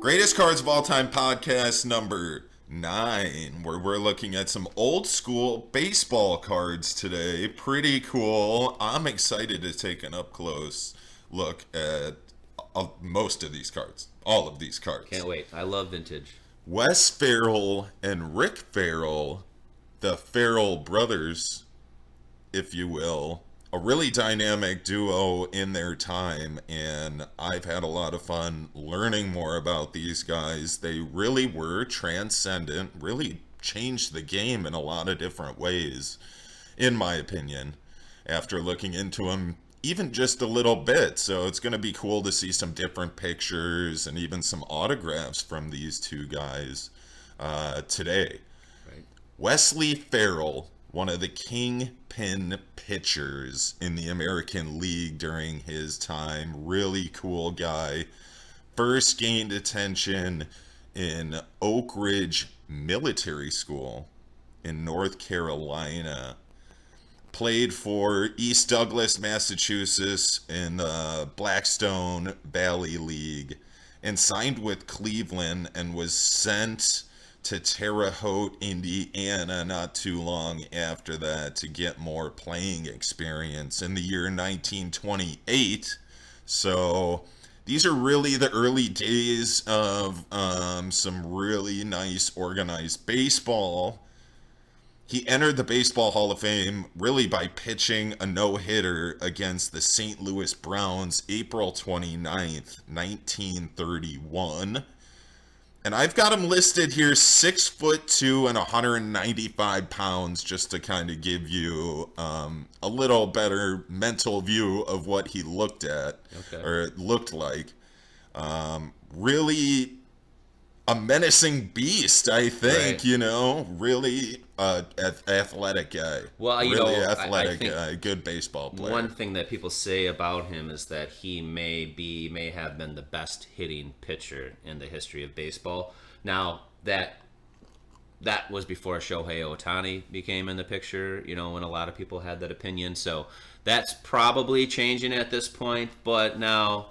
Greatest Cards of All Time podcast number 9, where we're looking at some old school baseball cards today. Pretty cool. I'm excited to take an up close look at most of these cards. All of these cards. Can't wait. I love vintage. Wes Farrell and Rick Farrell, the Ferrell brothers, if you will. A really dynamic duo in their time, and I've had a lot of fun learning more about these guys. They really were transcendent, really changed the game in a lot of different ways, in my opinion, after looking into them even just a little bit. So it's going to be cool to see some different pictures and even some autographs from these two guys today. Right. Wesley Farrell, one of the kingpin pitchers in the American League during his time. Really cool guy. First gained attention in Oak Ridge Military School in North Carolina. Played for East Douglas, Massachusetts in the Blackstone Valley League, and signed with Cleveland and was sent to Terre Haute, Indiana, not too long after that to get more playing experience in the year 1928. So these are really the early days of some really nice organized baseball. He entered the Baseball Hall of Fame really by pitching a no-hitter against the St. Louis Browns April 29th, 1931. And I've got him listed here 6'2" and 195 pounds, just to kind of give you a little better mental view of what he looked at, or looked like. Really a menacing beast, I think, Right. you know, really athletic guy. Well, really I athletic think guy, good baseball player. one thing that people say about him is that he may have been the best hitting pitcher in the history of baseball. Now, that was before Shohei Ohtani became in the picture, you know, when a lot of people had that opinion. So that's probably changing at this point. But now,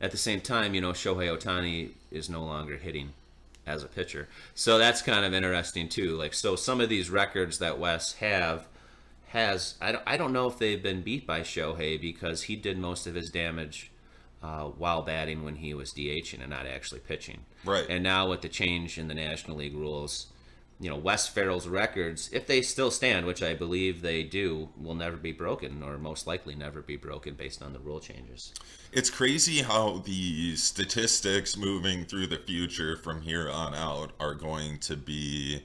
at the same time, you know, Shohei Ohtani is no longer hitting as a pitcher. So that's kind of interesting too. Like, so some of these records that Wes has I don't know if they've been beat by Shohei, because he did most of his damage while batting when he was DHing and not actually pitching. Right. And now with the change in the National League rules, you know, Wes Farrell's records, if they still stand, which I believe they do, will never be broken, or most likely never be broken based on the rule changes. It's crazy how the statistics moving through the future from here on out are going to be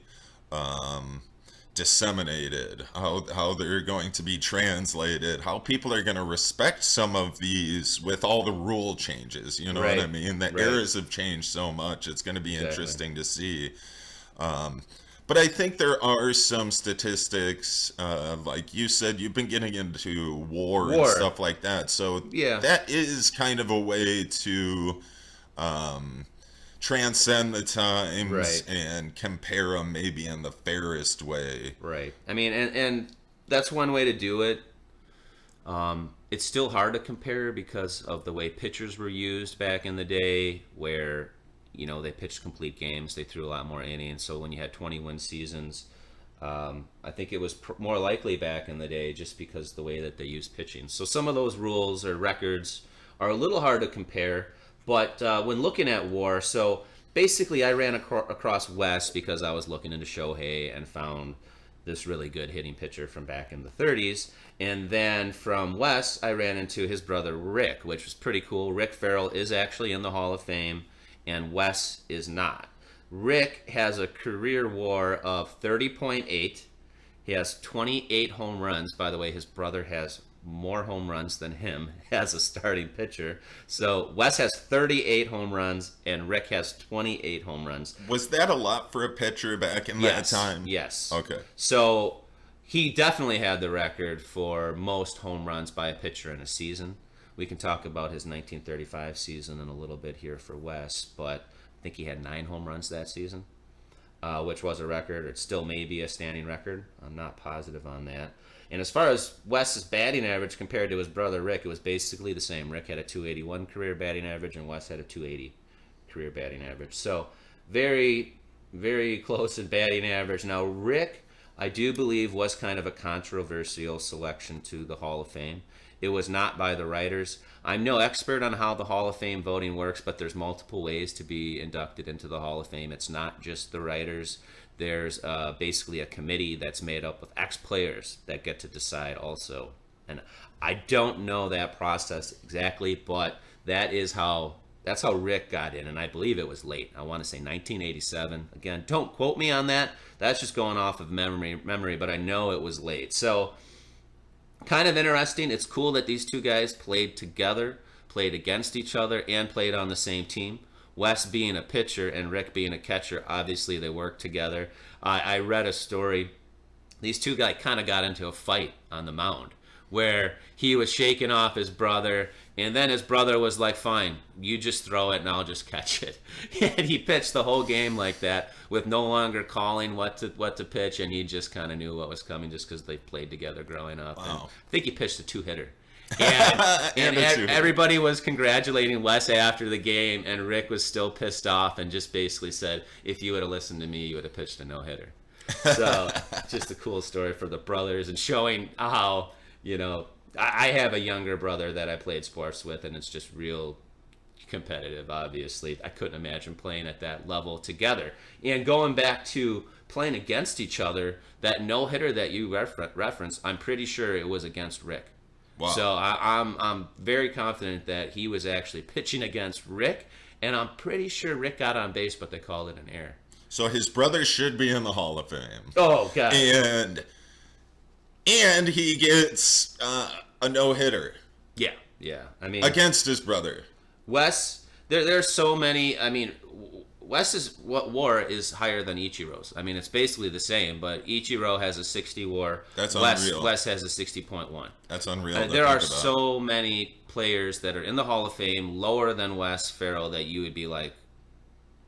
disseminated, how they're going to be translated, how people are going to respect some of these with all the rule changes. You know what I mean? The eras have changed so much. It's going to be interesting to see. But I think there are some statistics, like you said, you've been getting into war and stuff like that. So that is kind of a way to transcend the times and compare them maybe in the fairest way. Right. I mean, and that's one way to do it. It's still hard to compare because of the way pitchers were used back in the day, where, you know, they pitched complete games. They threw a lot more innings. So when you had 20-win seasons, I think it was more likely back in the day, just because the way that they used pitching. So some of those rules or records are a little hard to compare. But when looking at WAR, so basically I ran across Wes because I was looking into Shohei and found this really good hitting pitcher from back in the 30s. And then from Wes, I ran into his brother Rick, which was pretty cool. Rick Farrell is actually in the Hall of Fame, and Wes is not. Rick has a career WAR of 30.8. He has 28 home runs. By the way, his brother has more home runs than him as a starting pitcher. So Wes has 38 home runs, and Rick has 28 home runs. Was that a lot for a pitcher back in that time? Yes. Okay. So he definitely had the record for most home runs by a pitcher in a season. We can talk about his 1935 season in a little bit here for Wes, but I think he had 9 home runs that season, which was a record. It still may be a standing record. I'm not positive on that. And as far as Wes's batting average compared to his brother Rick, it was basically the same. Rick had a 281 career batting average, and Wes had a 280 career batting average. So very, very close in batting average. Now, Rick, I do believe, was kind of a controversial selection to the Hall of Fame. It was not by the writers. I'm no expert on how the Hall of Fame voting works, but there's multiple ways to be inducted into the Hall of Fame. It's not just the writers. There's basically a committee that's made up of ex-players that get to decide also. And I don't know that process exactly, but that's how Rick got in, and I believe it was late. I want to say 1987. Again, don't quote me on that. That's just going off of memory, but I know it was late. So kind of interesting. It's cool that these two guys played together, played against each other, and played on the same team. Wes being a pitcher and Rick being a catcher, obviously they worked together. I read a story. These two guys kind of got into a fight on the mound where he was shaking off his brother, and then his brother was like, fine, you just throw it and I'll just catch it. And he pitched the whole game like that with no longer calling what to pitch, and he just kind of knew what was coming just because they played together growing up. Wow. I think he pitched a two-hitter. And everybody was congratulating Wes after the game, and Rick was still pissed off and just basically said, if you would have listened to me, you would have pitched a no-hitter. So just a cool story for the brothers and showing how, I have a younger brother that I played sports with, and it's just real competitive, obviously. I couldn't imagine playing at that level together. And going back to playing against each other, that no-hitter that you referenced, I'm pretty sure it was against Rick. Wow. So I'm very confident that he was actually pitching against Rick, and I'm pretty sure Rick got on base, but they called it an error. So his brother should be in the Hall of Fame. Oh, God. And he gets a no-hitter. Yeah. I mean, against his brother. Wes, there's so many. I mean, Wes's WAR is higher than Ichiro's. I mean, it's basically the same, but Ichiro has a 60 WAR. That's unreal. Wes has a 60.1. That's unreal. There are so many players that are in the Hall of Fame lower than Wes Farrell that you would be like,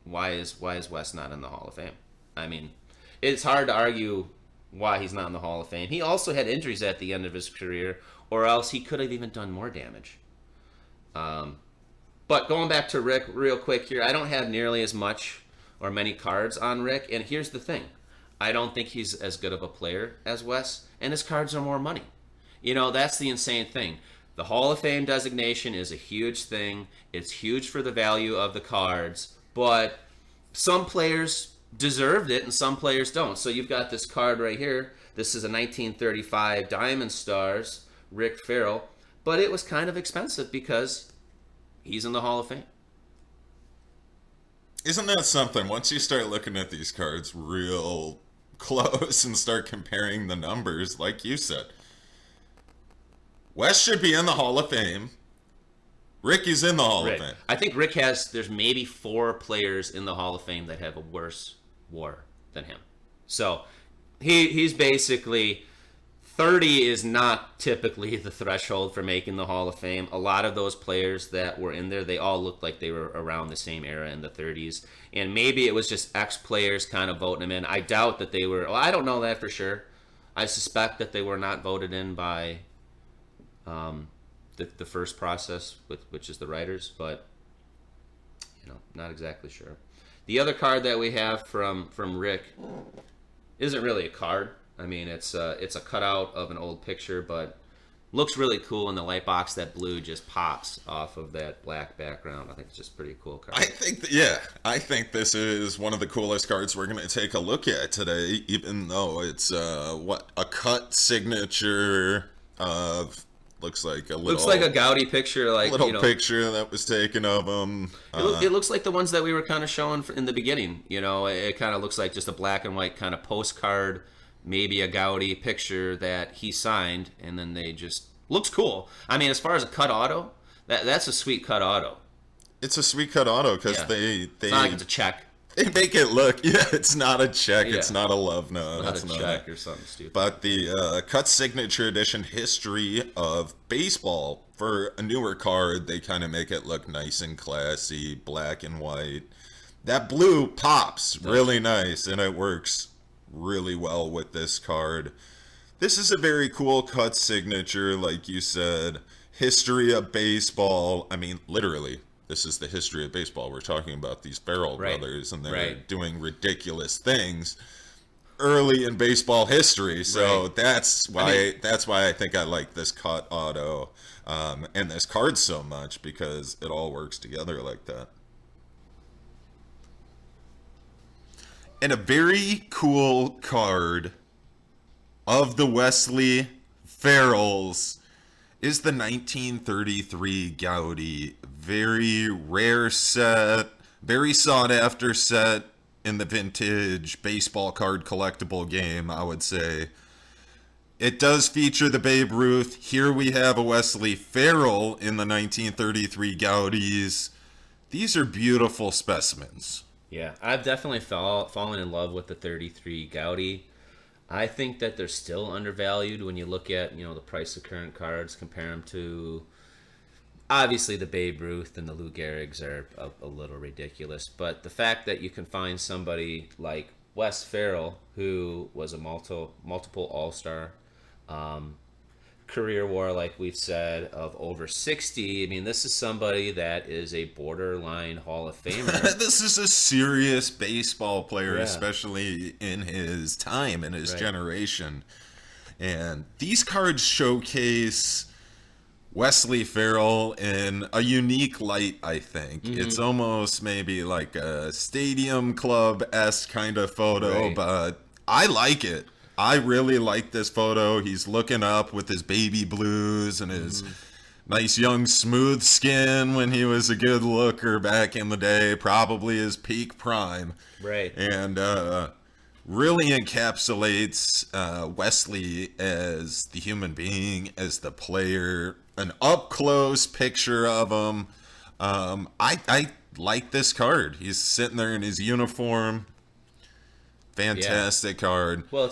why is Wes not in the Hall of Fame? I mean, it's hard to argue why he's not in the Hall of Fame. He also had injuries at the end of his career, or else he could have even done more damage. But going back to Rick real quick here, I don't have nearly as much or many cards on Rick, and here's the thing. I don't think he's as good of a player as Wes, and his cards are more money. That's the insane thing. The Hall of Fame designation is a huge thing. It's huge for the value of the cards, but some players deserved it and some players don't. So you've got this card right here. This is a 1935 Diamond Stars, Rick Ferrell, but it was kind of expensive because he's in the Hall of Fame. Isn't that something? Once you start looking at these cards real close and start comparing the numbers, like you said, Wes should be in the Hall of Fame. Rick is in the Hall of Fame. I think there's maybe 4 players in the Hall of Fame that have a worse WAR than him. So he's basically... 30 is not typically the threshold for making the Hall of Fame. A lot of those players that were in there, they all looked like they were around the same era in the 30s. And maybe it was just ex-players kind of voting them in. I doubt that they were... Well, I don't know that for sure. I suspect that they were not voted in by the first process, which is the writers. But, not exactly sure. The other card that we have from Rick isn't really a card. I mean, it's a cutout of an old picture, but looks really cool in the light box. That blue just pops off of that black background. I think it's just a pretty cool card. I think this is one of the coolest cards we're going to take a look at today, even though it's a cut signature of looks like a Gaudy picture, picture that was taken of him. It looks like the ones that we were kind of showing in the beginning. It kind of looks like just a black and white kind of postcard. Maybe a Gaudy picture that he signed, and then they just... Looks cool. I mean, as far as a cut auto, that's a sweet cut auto. It's a sweet cut auto because they... It's not like it's a check. They make it look... Yeah, it's not a check. Yeah. It's not a love note. It's not a check or something stupid. But the cut signature edition history of baseball, for a newer card, they kind of make it look nice and classy, black and white. That blue pops really nice, and it works really well with this card. This is a very cool cut signature, like you said. History of baseball. I mean, literally, this is the history of baseball. We're talking about these Farrell brothers, and they're doing ridiculous things early in baseball history. So that's why I think I like this cut auto and this card so much, because it all works together like that. And a very cool card of the Wesley Farrells is the 1933 Gaudy. Very rare set, very sought after set in the vintage baseball card collectible game, I would say. It does feature the Babe Ruth. Here we have a Wesley Farrell in the 1933 Gaudis. These are beautiful specimens. Yeah, I've definitely fallen in love with the 33 Gaudy. I think that they're still undervalued when you look at, the price of current cards, compare them to, obviously, the Babe Ruth and the Lou Gehrig's are a little ridiculous. But the fact that you can find somebody like Wes Farrell, who was a multiple All-Star, career WAR, like we've said, of over 60. I mean, this is somebody that is a borderline Hall of Famer. This is a serious baseball player, especially in his time, in his generation. And these cards showcase Wesley Farrell in a unique light, I think. It's almost maybe like a Stadium Club-esque kind of photo, but I like it. I really like this photo. He's looking up with his baby blues and his nice young smooth skin when he was a good looker back in the day, probably his peak prime. Right. And really encapsulates Wesley as the human being, as the player. An up-close picture of him. I like this card. He's sitting there in his uniform. Fantastic card. Well,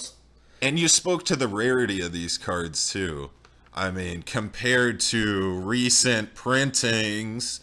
and you spoke to the rarity of these cards, too. I mean, compared to recent printings,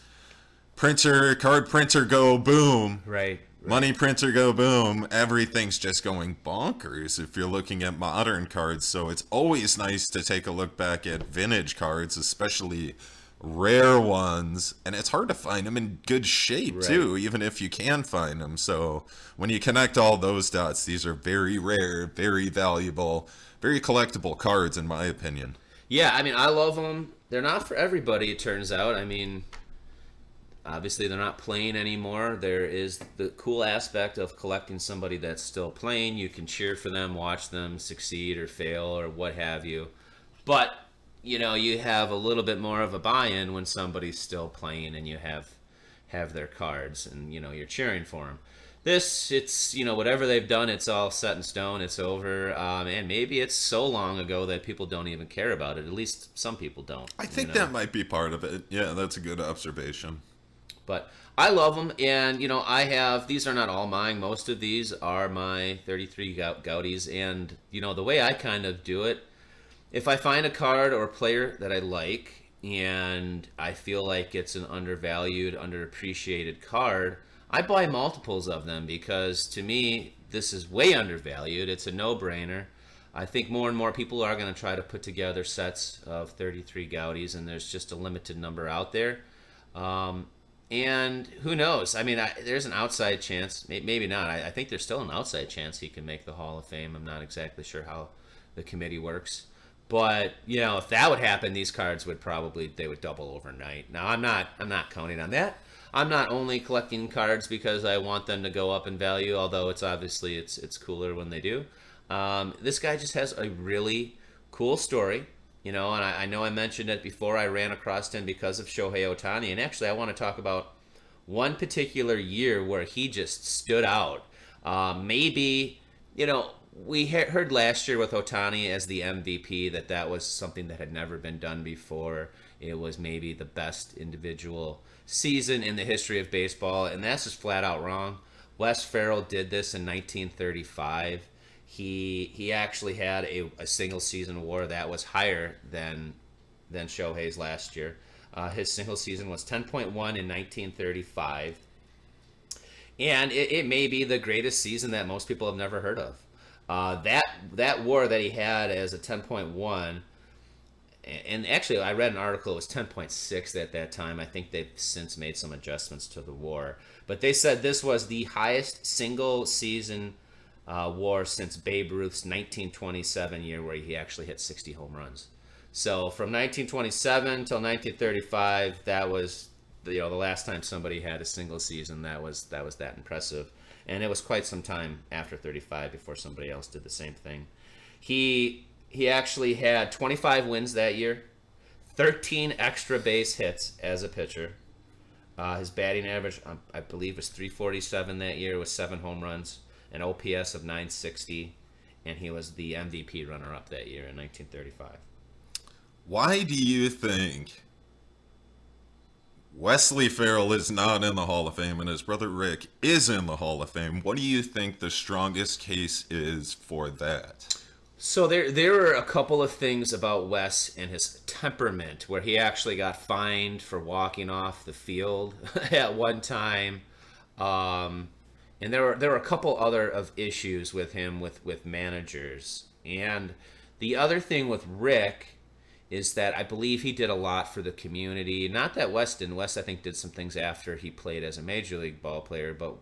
card printer go boom. Right. Money printer go boom. Everything's just going bonkers if you're looking at modern cards. So it's always nice to take a look back at vintage cards, especially rare ones. And it's hard to find them in good shape, too, even if you can find them. So when you connect all those dots, these are very rare, very valuable, very collectible cards, in my opinion. Yeah, I mean, I love them. They're not for everybody, it turns out. I mean, obviously they're not playing anymore. There is the cool aspect of collecting somebody that's still playing. You can cheer for them, watch them succeed or fail or what have you. But, you have a little bit more of a buy-in when somebody's still playing and you have their cards and, you're cheering for them. This, it's, whatever they've done, it's all set in stone. It's over. And maybe it's so long ago that people don't even care about it. At least some people don't. I think that might be part of it. Yeah, that's a good observation. But I love them, and, I have, these are not all mine. Most of these are my 33 Gaudis, and, the way I kind of do it, if I find a card or a player that I like, and I feel like it's an undervalued, underappreciated card, I buy multiples of them, because to me, this is way undervalued. It's a no-brainer. I think more and more people are going to try to put together sets of 33 Gaudis, and there's just a limited number out there. And who knows? I mean, there's an outside chance. Maybe not. I think there's still an outside chance he can make the Hall of Fame. I'm not exactly sure how the committee works. But, if that would happen, these cards would they would double overnight. Now, I'm not counting on that. I'm not only collecting cards because I want them to go up in value, although it's obviously it's cooler when they do. This guy just has a really cool story. And I know I mentioned it before. I ran across him because of Shohei Ohtani. And actually, I want to talk about one particular year where he just stood out. Maybe, we heard last year with Ohtani as the MVP that was something that had never been done before. It was maybe the best individual season in the history of baseball. And that's just flat out wrong. Wes Farrell did this in 1935. He actually had a single season WAR that was higher than Shohei's last year. His single season was 10.1 in 1935. And it may be the greatest season that most people have never heard of. That WAR that he had as a 10.1, and actually, I read an article. It was 10.6 at that time. I think they've since made some adjustments to the WAR, but they said this was the highest single season WAR since Babe Ruth's 1927 year, where he actually hit 60 home runs. So from 1927 till 1935, that was the last time somebody had a single season that was that impressive, and it was quite some time after 35 before somebody else did the same thing. He actually had 25 wins that year, 13 extra base hits as a pitcher. His batting average, I believe, was 347 that year with 7 home runs, an OPS of 960, and he was the MVP runner-up that year in 1935. Why do you think Wesley Farrell is not in the Hall of Fame and his brother Rick is in the Hall of Fame? What do you think the strongest case is for that? So there were a couple of things about Wes and his temperament, where he actually got fined for walking off the field at one time, and there were a couple other of issues with him with managers. And the other thing with Rick is that I believe he did a lot for the community. Not that Wes didn't. Wes, I think, did some things after he played as a major league ball player, but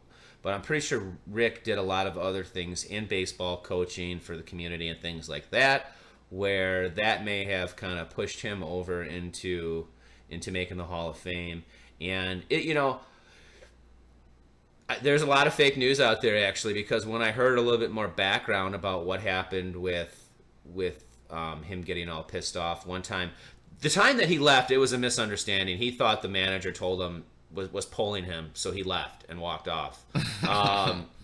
I'm pretty sure Rick did a lot of other things in baseball, coaching for the community and things like that, where that may have kind of pushed him over into making the Hall of Fame. And there's a lot of fake news out there, actually, because when I heard a little bit more background about what happened with him getting all pissed off one time, the time that he left, it was a misunderstanding. He thought the manager told him was pulling him, so he left and walked off.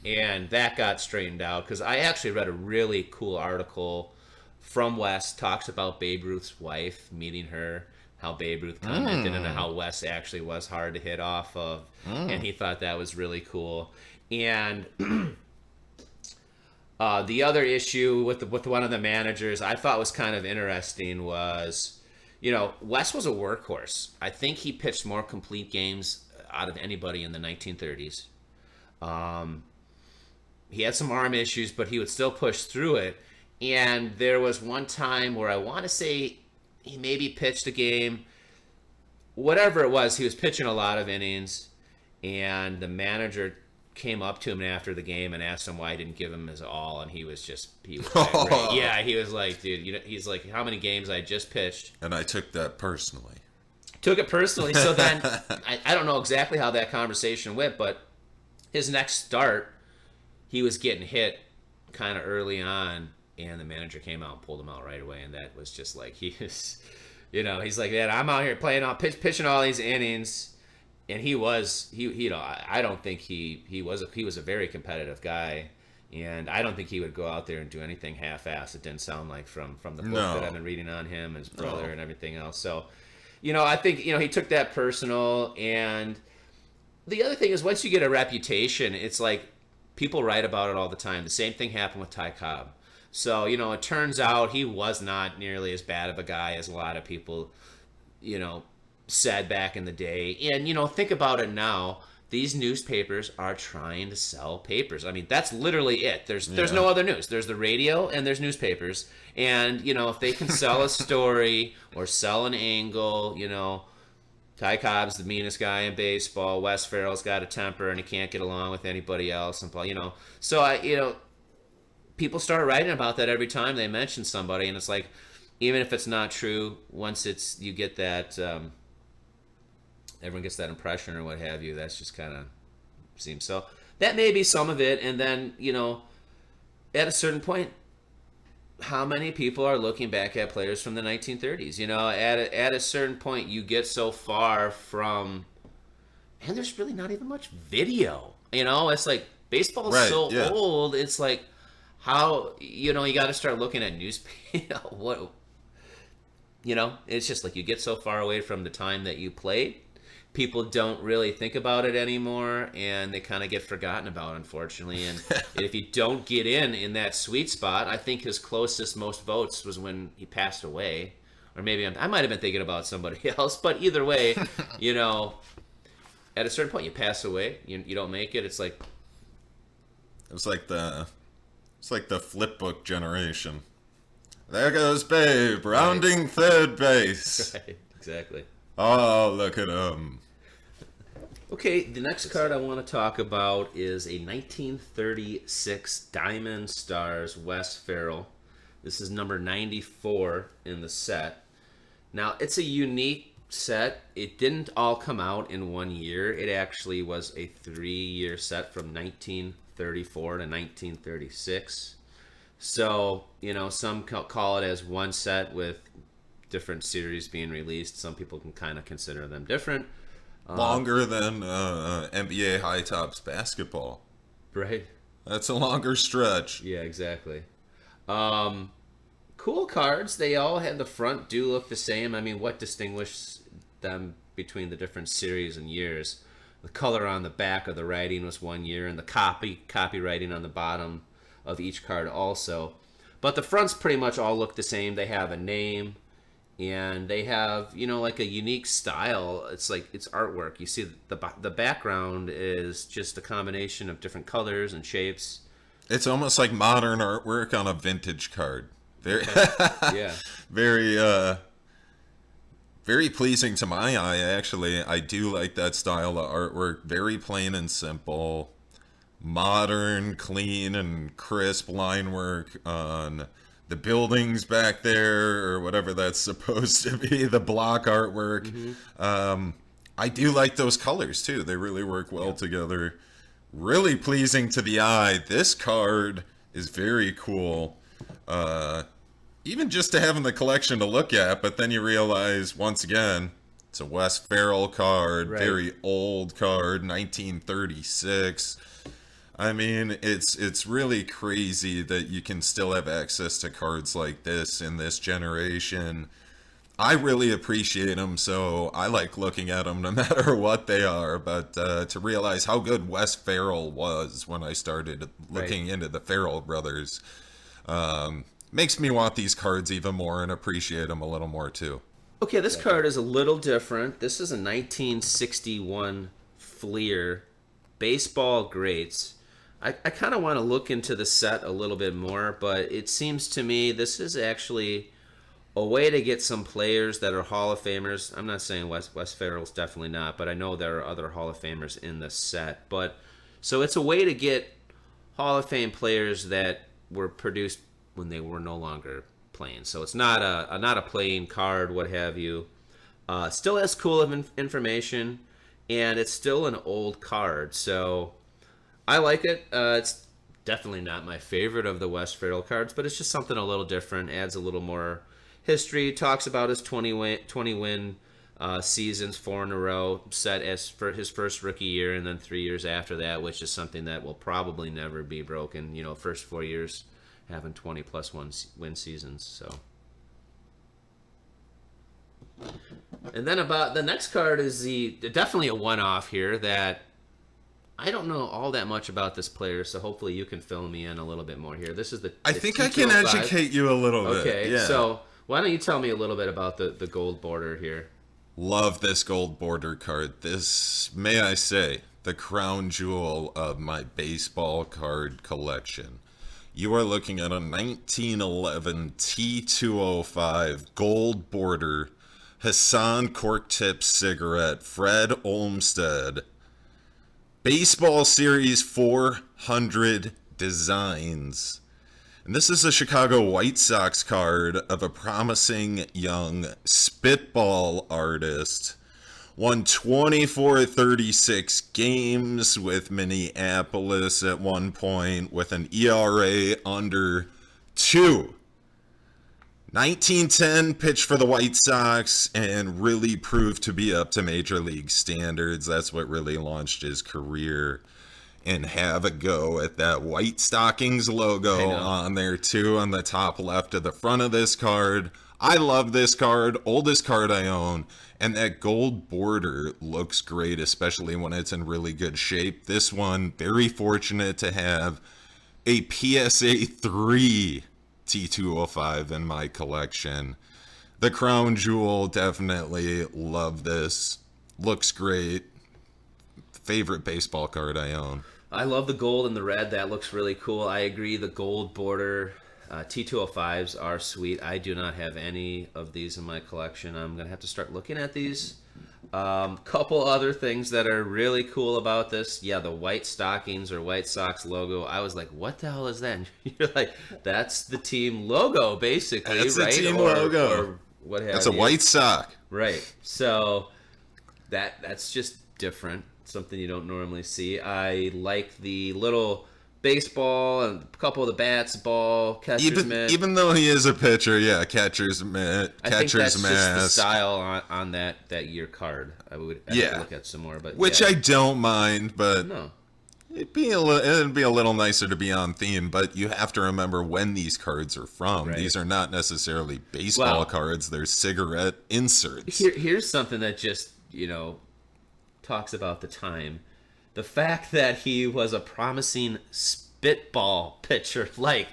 And that got straightened out, because I actually read a really cool article from Wes, talks about Babe Ruth's wife, meeting her, how Babe Ruth commented and how Wes actually was hard to hit off of, and he thought that was really cool. And the other issue with one of the managers I thought was kind of interesting was, Wes was a workhorse. I think he pitched more complete games out of anybody in the 1930s. He had some arm issues, but he would still push through it. And there was one time where I want to say he maybe pitched a game. Whatever it was, he was pitching a lot of innings, and the manager came up to him after the game and asked him why he didn't give him his all, and he was yeah, he was like, dude, he's like, how many games I just pitched, and I took that personally. So then I don't know exactly how that conversation went, but his next start, he was getting hit kind of early on, and the manager came out and pulled him out right away, and that was just like, he's like, man, I'm out here pitching all these innings. And I don't think he was a very competitive guy, and I don't think he would go out there and do anything half-assed. It didn't sound like from the book that I've been reading on him, his brother, and everything else. So, I think he took that personal. And the other thing is, once you get a reputation, it's like people write about it all the time. The same thing happened with Ty Cobb. So it turns out he was not nearly as bad of a guy as a lot of people, said back in the day. And think about it now, these newspapers are trying to sell papers. I mean, that's literally it. There's no other news. There's the radio and there's newspapers, and if they can sell a story or sell an angle, Ty Cobb's the meanest guy in baseball, Wes Farrell's got a temper and he can't get along with anybody else, and so people start writing about that every time they mention somebody, and it's like, even if it's not true, once you get that everyone gets that impression or what have you, that's just kind of seems so. That may be some of it, and then, at a certain point, how many people are looking back at players from the 1930s? At a certain point, you get so far from, and there's really not even much video. It's like, baseball is old, it's like, how, you got to start looking at newspapers, it's just like you get so far away from the time that you played, people don't really think about it anymore, and they kind of get forgotten about, unfortunately. And if you don't get in that sweet spot, I think his closest most votes was when he passed away, or maybe I might have been thinking about somebody else, but either way, at a certain point you pass away, you don't make it. It's like the flip book generation. There goes Babe, rounding third base. Right, exactly. Oh, look at him. Okay, the next card I want to talk about is a 1936 Diamond Stars Wes Farrell. This is number 94 in the set. Now, it's a unique set. It didn't all come out in 1 year. It actually was a 3-year set from 1934 to 1936. So, you know, some call it as one set with different series being released. Some people can kind of consider them different. Longer than NBA High Tops basketball. Right. That's a longer stretch. Yeah, exactly. Cool cards. They all had the front do look the same. I mean, what distinguished them between the different series and years? The color on the back of the writing was 1 year, and the copywriting on the bottom of each card also. But the fronts pretty much all look the same. They have a name, and they have, you know, like a unique style. It's like it's artwork. You see the background is just a combination of different colors and shapes. It's almost like modern artwork on a vintage card. Very, Yeah. very pleasing to my eye, actually. I do like that style of artwork. Very plain and simple. Modern, clean, and crisp line work on the buildings back there, or whatever that's supposed to be, the block artwork. Mm-hmm. I do like those colors, too. They really work well together. Really pleasing to the eye. This card is very cool. Even just to have in the collection to look at, but then you realize, once again, it's a Wes Farrell card, Right. very old card, 1936. I mean, it's really crazy that you can still have access to cards like this in this generation. I really appreciate them, so I like looking at them no matter what they are. But to realize how good Wes Farrell was when I started looking into the Farrell brothers, makes me want these cards even more and appreciate them a little more too. Okay, this card is a little different. This is a 1961 Fleer Baseball Greats. I kind of want to look into the set a little bit more, but it seems to me this is actually a way to get some players that are Hall of Famers. I'm not saying Wes Farrell's definitely not, but I know there are other Hall of Famers in this set. But so it's a way to get Hall of Fame players that were produced when they were no longer playing. So it's not a playing card, what have you. Still has cool information, and it's still an old card. So I like it. It's definitely not my favorite of the Wes Farrell cards, but it's just something a little different. Adds a little more history. Talks about his 20 win seasons, 4 in a row, set as for his first rookie year, and then 3 years after that, which is something that will probably never be broken. You know, first 4 years having 20+1 win seasons. So, and then about the next card is definitely a one-off here that I don't know all that much about this player, so hopefully you can fill me in a little bit more here. This is I think I can educate you a little bit. Okay, Yeah. so why don't you tell me a little bit about the gold border here? Love this gold border card. This, may I say, the crown jewel of my baseball card collection. You are looking at a 1911 T205 gold border Hassan cork tip cigarette Fred Olmsted Baseball Series 400 designs. And this is a Chicago White Sox card of a promising young spitball artist. Won 24-36 games with Minneapolis at one point with an ERA under 2. 1910 pitched for the White Sox and really proved to be up to major league standards. That's what really launched his career. And have a go at that White Stockings logo on there too, on the top left of the front of this card. I love this card, oldest card I own, and that gold border looks great, especially when it's in really good shape. This one, very fortunate to have a PSA 3 T205 in my collection. The crown jewel, definitely love this. Looks great. Favorite baseball card I own. I love the gold and the red. That looks really cool. I agree. The gold border T205s are sweet. I do not have any of these in my collection. I'm going to have to start looking at these. Couple other things that are really cool about this. Yeah, the white stockings or White Sox logo. I was like, what the hell is that? And you're like, that's the team logo, basically, that's right? That's the team logo. Or what have That's a white sock. Right. So that's just different. Something you don't normally see. I like the little baseball and a couple of the bats, ball, catcher's mitt. Even though he is a pitcher, yeah, catcher's mitt, I think that's mask. just the style on that year card. I would have to look at some more, but which I don't mind, but no. It'd be a little nicer to be on theme, but you have to remember when these cards are from. Right. These are not necessarily baseball cards; they're cigarette inserts. Here's something that just talks about the time. The fact that he was a promising spitball pitcher, like,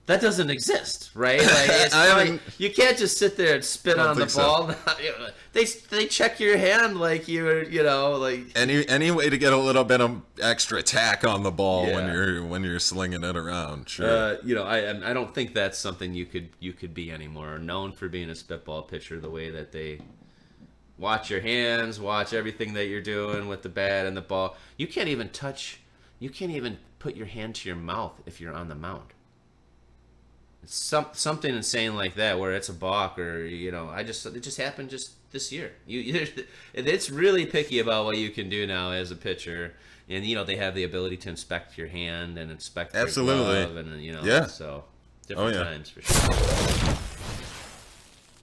that doesn't exist, right? Like, you can't just sit there and spit on the ball. So. They check your hand like you're, like any way to get a little bit of extra tack on the ball when you're slinging it around. Sure. I don't think that's something you could be anymore. Known for being a spitball pitcher, the way that they watch your hands, watch everything that you're doing with the bat and the ball. You can't even put your hand to your mouth if you're on the mound. It's something insane like that, where it's a balk, or it just happened just this year. It's really picky about what you can do now as a pitcher, and they have the ability to inspect your hand and inspect your glove, and so different times for sure.